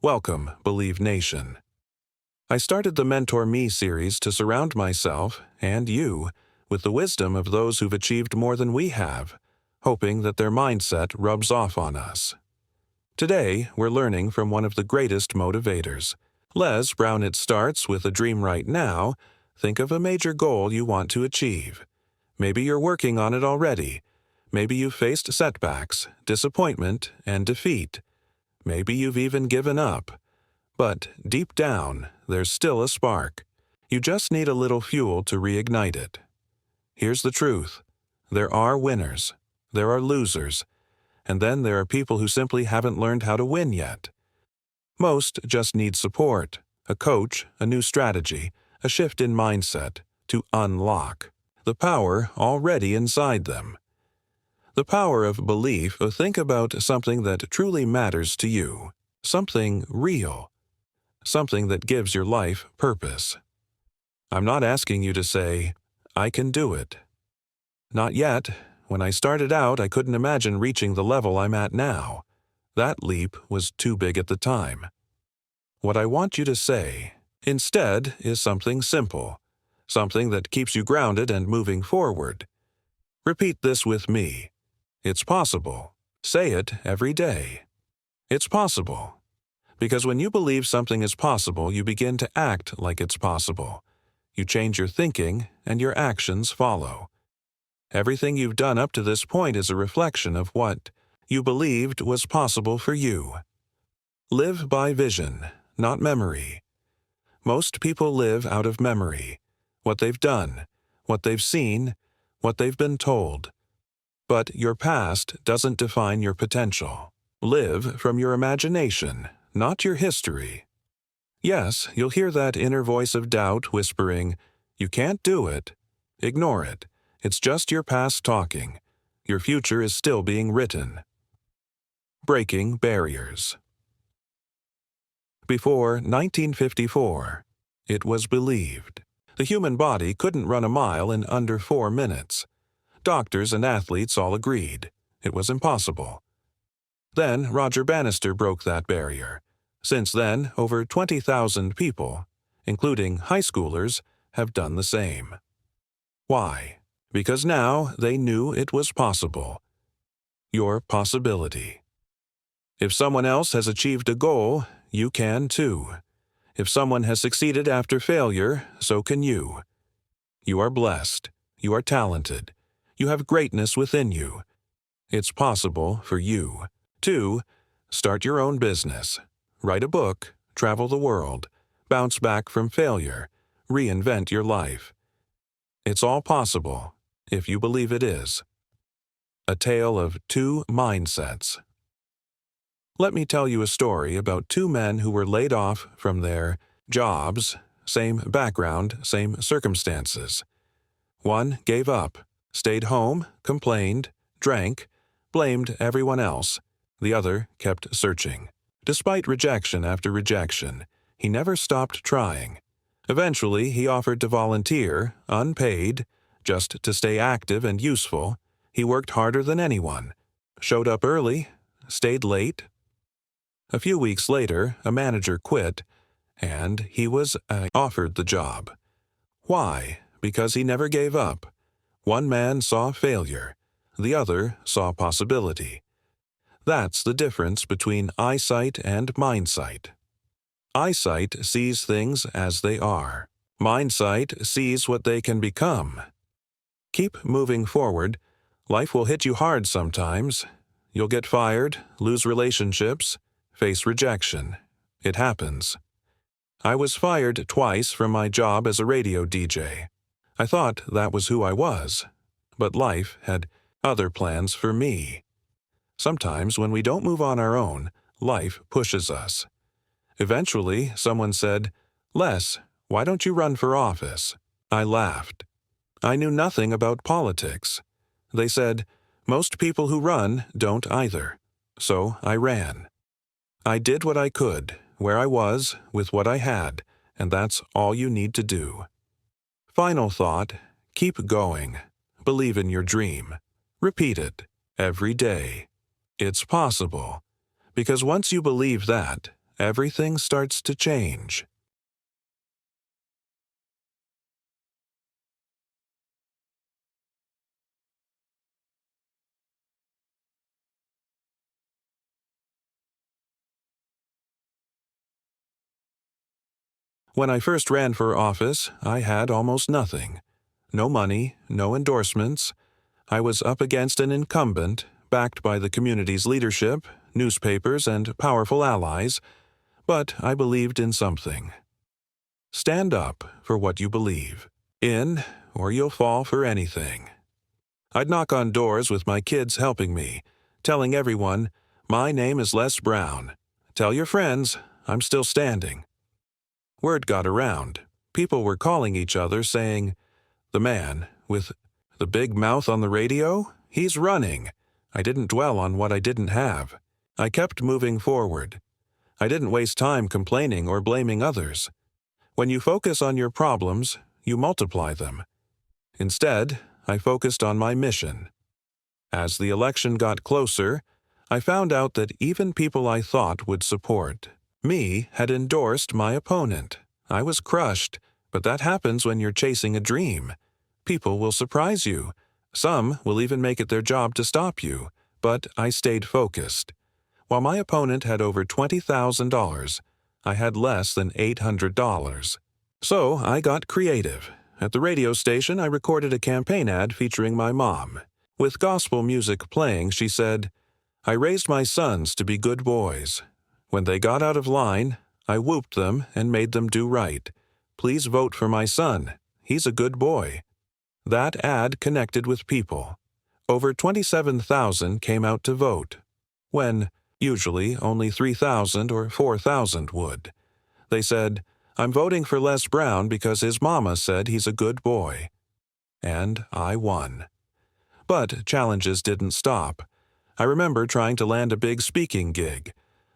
Welcome, Believe Nation. I started the Mentor Me series to surround myself, and you, with the wisdom of those who've achieved more than we have, hoping that their mindset rubs off on us. Today, we're learning from one of the greatest motivators. Les Brown. It starts with a dream right now. Think of a major goal you want to achieve. Maybe you're working on it already. Maybe you've faced setbacks, disappointment, and defeat. Maybe you've even given up. But deep down, there's still a spark. You just need a little fuel to reignite it. Here's the truth. There are winners. There are losers. And then there are people who simply haven't learned how to win yet. Most just need support, a coach, a new strategy, a shift in mindset to unlock the power already inside them. The power of belief. Think about something that truly matters to you, something real, something that gives your life purpose. I'm not asking you to say, I can do it. Not yet. When I started out, I couldn't imagine reaching the level I'm at now. That leap was too big at the time. What I want you to say, instead, is something simple, something that keeps you grounded and moving forward. Repeat this with me. It's possible. Say it every day. It's possible. Because when you believe something is possible, you begin to act like it's possible. You change your thinking, and your actions follow. Everything you've done up to this point is a reflection of what you believed was possible for you. Live by vision, not memory. Most people live out of memory, what they've done, what they've seen, what they've been told. But your past doesn't define your potential. Live from your imagination, not your history. Yes, you'll hear that inner voice of doubt whispering, "You can't do it." Ignore it. It's just your past talking. Your future is still being written. Breaking barriers. Before 1954, it was believed the human body couldn't run a mile in under 4 minutes. Doctors and athletes all agreed. It was impossible. Then Roger Bannister broke that barrier. Since then, over 20,000 people, including high schoolers, have done the same. Why? Because now they knew it was possible. Your possibility. If someone else has achieved a goal, you can too. If someone has succeeded after failure, so can you. You are blessed. You are talented. You have greatness within you. It's possible for you. 2. Start your own business. Write a book. Travel the world. Bounce back from failure. Reinvent your life. It's all possible, if you believe it is. A tale of 2 mindsets. Let me tell you a story about 2 men who were laid off from their jobs, same background, same circumstances. One gave up, stayed home, complained, drank, blamed everyone else. The other kept searching. Despite rejection after rejection, he never stopped trying. Eventually, he offered to volunteer, unpaid, just to stay active and useful. He worked harder than anyone, showed up early, stayed late. A few weeks later, a manager quit, and he was offered the job. Why? Because he never gave up. One man saw failure. The other saw possibility. That's the difference between eyesight and mindsight. Eyesight sees things as they are. Mindsight sees what they can become. Keep moving forward. Life will hit you hard sometimes. You'll get fired, lose relationships, face rejection. It happens. I was fired twice from my job as a radio DJ. I thought that was who I was, but life had other plans for me. Sometimes when we don't move on our own, life pushes us. Eventually, someone said, "Les, why don't you run for office?" I laughed. I knew nothing about politics. They said, "Most people who run don't either." So I ran. I did what I could, where I was, with what I had, and that's all you need to do. Final thought, keep going. Believe in your dream. Repeat it every day. It's possible. Because once you believe that, everything starts to change. When I first ran for office, I had almost nothing. No money, no endorsements. I was up against an incumbent, backed by the community's leadership, newspapers, and powerful allies, but I believed in something. Stand up for what you believe in, or you'll fall for anything. I'd knock on doors with my kids helping me, telling everyone, "My name is Les Brown. Tell your friends, I'm still standing." Word got around. People were calling each other saying, "The man with the big mouth on the radio, he's running." I didn't dwell on what I didn't have. I kept moving forward. I didn't waste time complaining or blaming others. When you focus on your problems, you multiply them. Instead, I focused on my mission. As the election got closer, I found out that even people I thought would support me had endorsed my opponent. I was crushed, but that happens when you're chasing a dream. People will surprise you. Some will even make it their job to stop you, but I stayed focused. While my opponent had over $20,000, I had less than $800. So I got creative. At the radio station, I recorded a campaign ad featuring my mom. With gospel music playing, she said, "I raised my sons to be good boys. When they got out of line, I whooped them and made them do right. Please vote for my son. He's a good boy." That ad connected with people. Over 27,000 came out to vote, when usually only 3,000 or 4,000 would. They said, "I'm voting for Les Brown because his mama said he's a good boy." And I won. But challenges didn't stop. I remember trying to land a big speaking gig.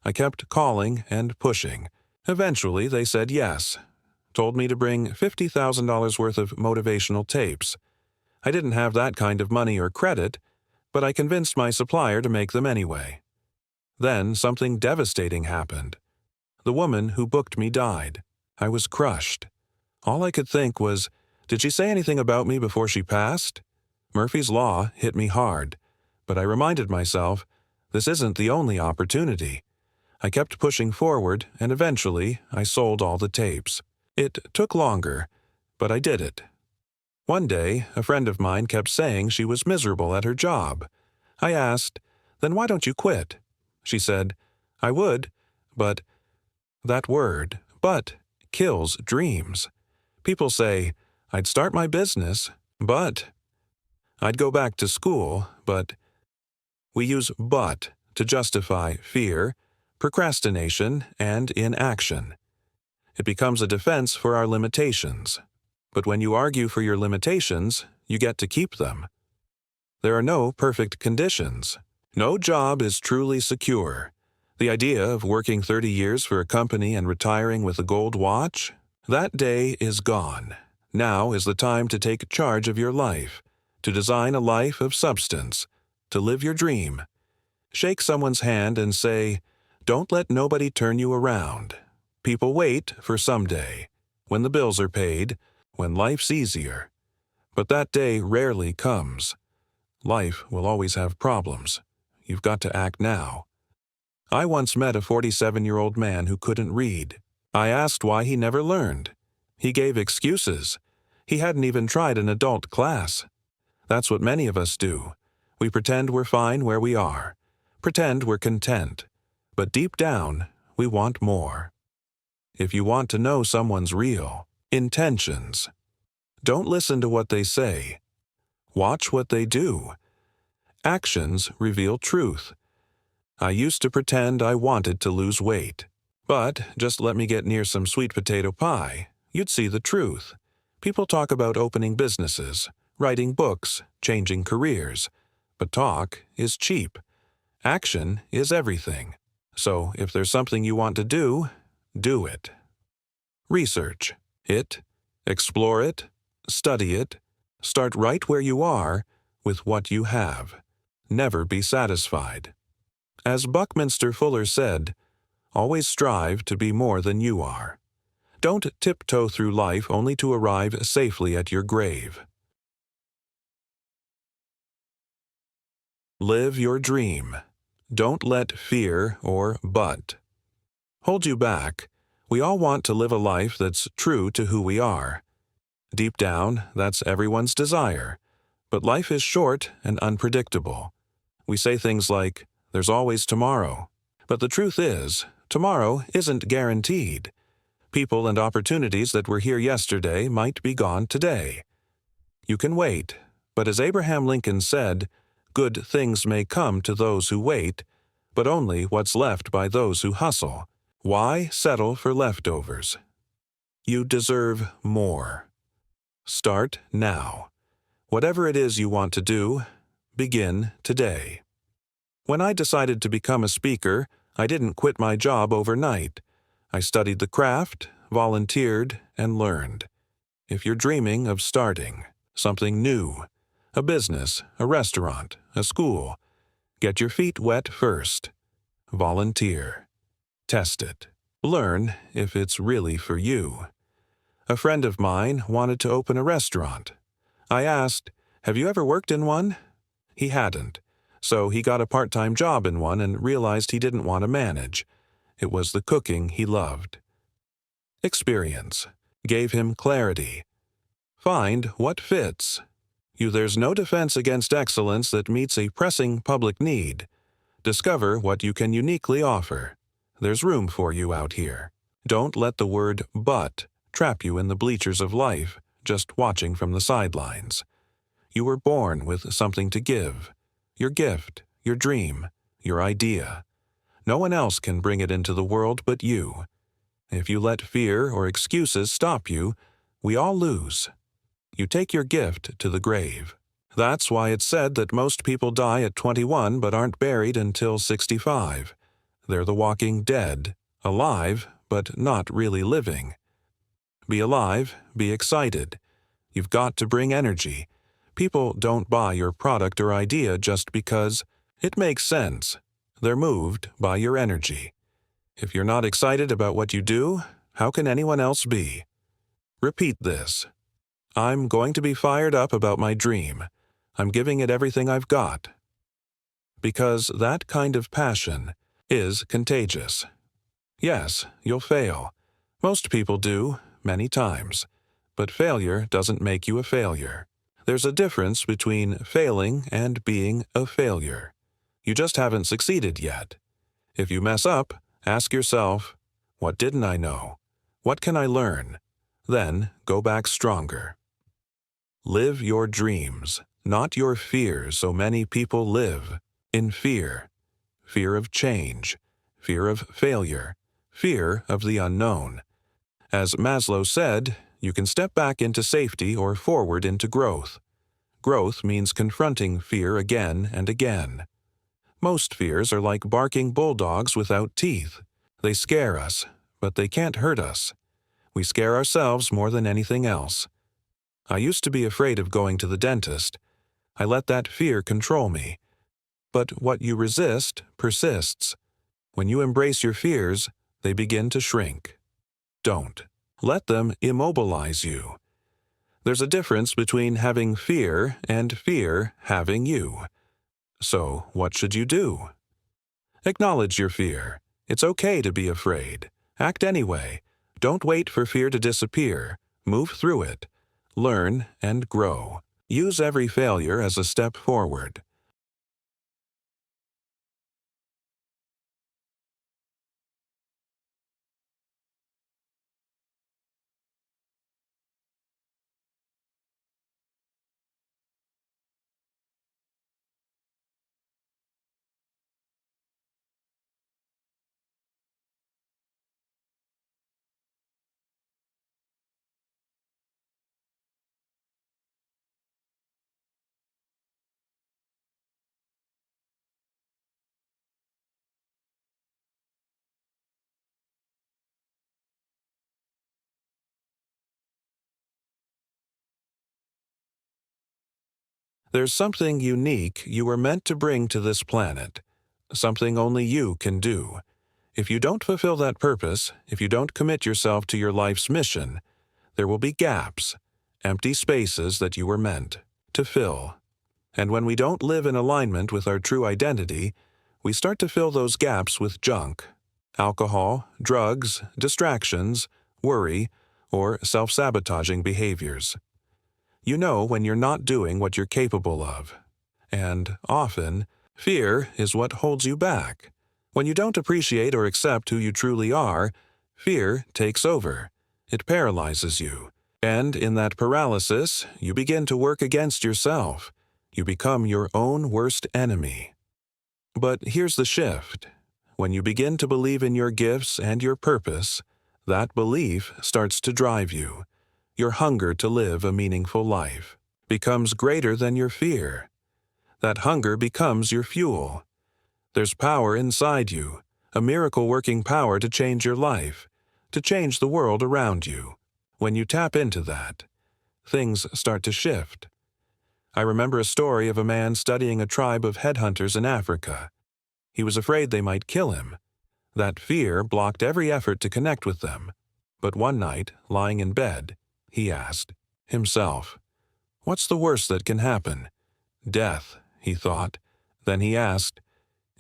I kept calling and pushing. Eventually, they said yes. Told me to bring $50,000 worth of motivational tapes. I didn't have that kind of money or credit, but I convinced my supplier to make them anyway. Then something devastating happened. The woman who booked me died. I was crushed. All I could think was, did she say anything about me before she passed? Murphy's Law hit me hard, but I reminded myself, this isn't the only opportunity. I kept pushing forward, and eventually I sold all the tapes. It took longer, but I did it. One day, a friend of mine kept saying she was miserable at her job. I asked, "Then why don't you quit?" She said, "I would, but..." That word, "but," kills dreams. People say, "I'd start my business, but..." I'd go back to school, but... We use "but" to justify fear, procrastination, and inaction. It becomes a defense for our limitations. But when you argue for your limitations, you get to keep them. There are no perfect conditions. No job is truly secure. The idea of working 30 years for a company and retiring with a gold watch? That day is gone. Now is the time to take charge of your life, to design a life of substance, to live your dream. Shake someone's hand and say, "Don't let nobody turn you around." People wait for someday, when the bills are paid, when life's easier. But that day rarely comes. Life will always have problems. You've got to act now. I once met a 47-year-old man who couldn't read. I asked why he never learned. He gave excuses. He hadn't even tried an adult class. That's what many of us do. We pretend we're fine where we are. Pretend we're content. But deep down, we want more. If you want to know someone's real intentions, don't listen to what they say. Watch what they do. Actions reveal truth. I used to pretend I wanted to lose weight. But just let me get near some sweet potato pie, you'd see the truth. People talk about opening businesses, writing books, changing careers. But talk is cheap. Action is everything. So if there's something you want to do it. Research it, explore it, study it. Start right where you are with what you have. Never be satisfied. As Buckminster Fuller said, Always strive to be more than you are. Don't tiptoe through life only to arrive safely at your grave. Live your dream. Don't let fear or but hold you back. We all want to live a life that's true to who we are. Deep down, that's everyone's desire. But life is short and unpredictable. We say things like, "There's always tomorrow." But the truth is, tomorrow isn't guaranteed. People and opportunities that were here yesterday might be gone today. You can wait, but as Abraham Lincoln said, "Good things may come to those who wait, but only what's left by those who hustle." Why settle for leftovers? You deserve more. Start now. Whatever it is you want to do, begin today. When I decided to become a speaker, I didn't quit my job overnight. I studied the craft, volunteered, and learned. If you're dreaming of starting something new, a business, a restaurant, a school, get your feet wet first. Volunteer. Test it. Learn if it's really for you. A friend of mine wanted to open a restaurant. I asked, "Have you ever worked in one?" He hadn't, so he got a part-time job in one and realized he didn't want to manage. It was the cooking he loved. Experience gave him clarity. Find what fits. There's no defense against excellence that meets a pressing public need. Discover what you can uniquely offer. There's room for you out here. Don't let the word "but" trap you in the bleachers of life, just watching from the sidelines. You were born with something to give. Your gift, your dream, your idea. No one else can bring it into the world but you. If you let fear or excuses stop you, we all lose. You take your gift to the grave. That's why it's said that most people die at 21 but aren't buried until 65. They're the walking dead, alive but not really living. Be alive, be excited. You've got to bring energy. People don't buy your product or idea just because it makes sense. They're moved by your energy. If you're not excited about what you do, how can anyone else be? Repeat this. I'm going to be fired up about my dream. I'm giving it everything I've got. Because that kind of passion is contagious. Yes, you'll fail. Most people do, many times. But failure doesn't make you a failure. There's a difference between failing and being a failure. You just haven't succeeded yet. If you mess up, ask yourself, what didn't I know? What can I learn? Then go back stronger. Live your dreams, not your fears. So many people live in fear. Fear of change, fear of failure, fear of the unknown. As Maslow said, you can step back into safety or forward into growth. Growth means confronting fear again and again. Most fears are like barking bulldogs without teeth. They scare us, but they can't hurt us. We scare ourselves more than anything else. I used to be afraid of going to the dentist. I let that fear control me. But what you resist persists. When you embrace your fears, they begin to shrink. Don't let them immobilize you. There's a difference between having fear and fear having you. So, what should you do? Acknowledge your fear. It's okay to be afraid. Act anyway. Don't wait for fear to disappear. Move through it. Learn and grow. Use every failure as a step forward. There's something unique you were meant to bring to this planet. Something only you can do. If you don't fulfill that purpose, if you don't commit yourself to your life's mission, there will be gaps, empty spaces that you were meant to fill. And when we don't live in alignment with our true identity, we start to fill those gaps with junk: alcohol, drugs, distractions, worry, or self-sabotaging behaviors. You know when you're not doing what you're capable of. And often, fear is what holds you back. When you don't appreciate or accept who you truly are, fear takes over. It paralyzes you. And in that paralysis, you begin to work against yourself. You become your own worst enemy. But here's the shift. When you begin to believe in your gifts and your purpose, that belief starts to drive you. Your hunger to live a meaningful life becomes greater than your fear. That hunger becomes your fuel. There's power inside you, a miracle-working power to change your life, to change the world around you. When you tap into that, things start to shift. I remember a story of a man studying a tribe of headhunters in Africa. He was afraid they might kill him. That fear blocked every effort to connect with them. But one night, lying in bed, he asked himself, "What's the worst that can happen?" "Death," he thought. Then he asked,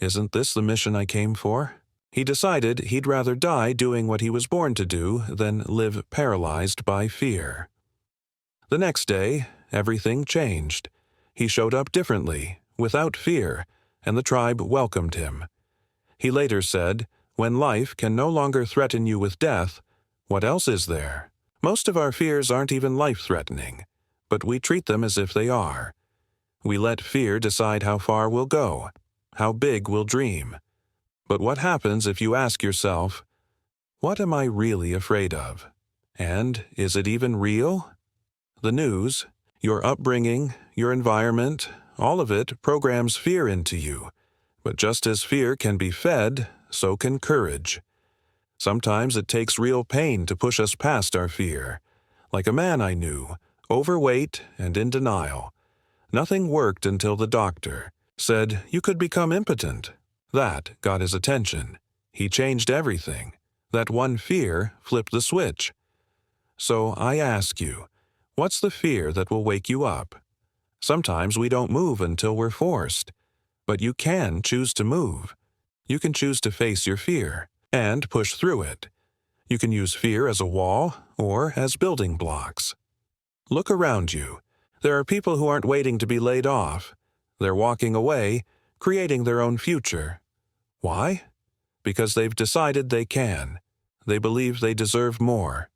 "Isn't this the mission I came for?" He decided he'd rather die doing what he was born to do than live paralyzed by fear. The next day, everything changed. He showed up differently, without fear, and the tribe welcomed him. He later said, "When life can no longer threaten you with death, what else is there?" Most of our fears aren't even life-threatening, but we treat them as if they are. We let fear decide how far we'll go, how big we'll dream. But what happens if you ask yourself, what am I really afraid of? And is it even real? The news, your upbringing, your environment, all of it programs fear into you. But just as fear can be fed, so can courage. Sometimes it takes real pain to push us past our fear. Like a man I knew, overweight and in denial. Nothing worked until the doctor said you could become impotent. That got his attention. He changed everything. That one fear flipped the switch. So I ask you, what's the fear that will wake you up? Sometimes we don't move until we're forced. But you can choose to move. You can choose to face your fear and push through it. You can use fear as a wall or as building blocks. Look around you. There are people who aren't waiting to be laid off. They're walking away, creating their own future. Why? Because they've decided they can. They believe they deserve more.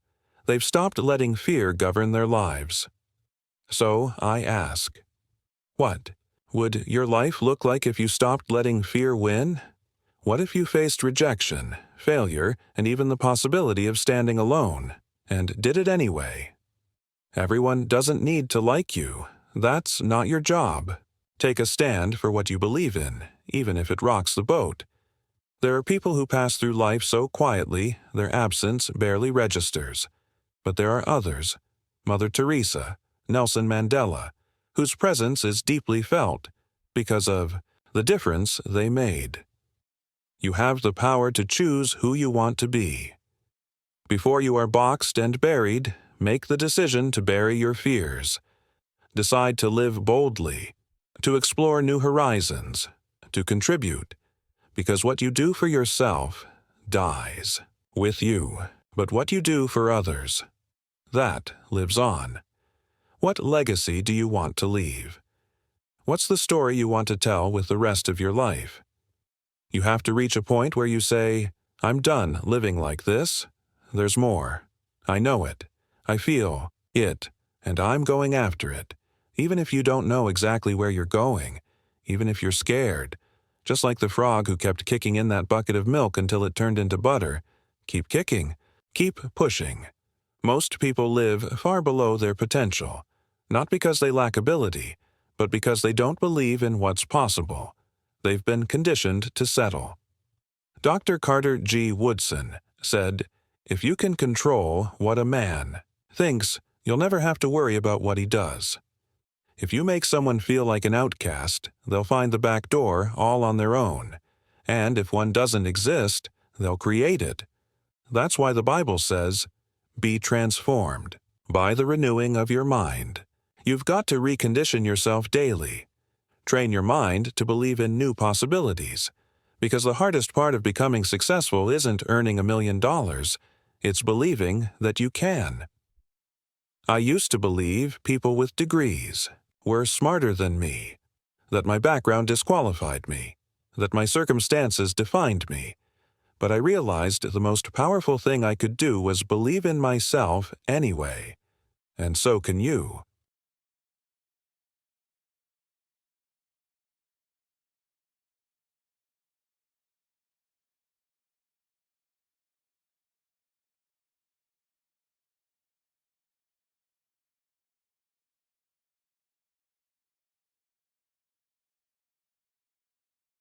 They've stopped letting fear govern their lives. So I ask, what would your life look like if you stopped letting fear win? What if you faced rejection, failure, and even the possibility of standing alone, and did it anyway? Everyone doesn't need to like you. That's not your job. Take a stand for what you believe in, even if it rocks the boat. There are people who pass through life so quietly, their absence barely registers. But there are others, Mother Teresa, Nelson Mandela, whose presence is deeply felt because of the difference they made. You have the power to choose who you want to be. Before you are boxed and buried, make the decision to bury your fears. Decide to live boldly, to explore new horizons, to contribute, because what you do for yourself dies with you, but what you do for others, that lives on. What legacy do you want to leave? What's the story you want to tell with the rest of your life? You have to reach a point where you say, I'm done living like this. There's more. I know it. I feel it, and I'm going after it. Even if you don't know exactly where you're going, even if you're scared, just like the frog who kept kicking in that bucket of milk until it turned into butter, keep kicking, keep pushing. Most people live far below their potential, not because they lack ability, but because they don't believe in what's possible. They've been conditioned to settle. Dr. Carter G. Woodson said, if you can control what a man thinks, you'll never have to worry about what he does. If you make someone feel like an outcast, they'll find the back door all on their own. And if one doesn't exist, they'll create it. That's why the Bible says, "Be transformed by the renewing of your mind." You've got to recondition yourself daily. Train your mind to believe in new possibilities. Because the hardest part of becoming successful isn't earning $1 million, it's believing that you can. I used to believe people with degrees were smarter than me, that my background disqualified me, that my circumstances defined me. But I realized the most powerful thing I could do was believe in myself anyway. And so can you.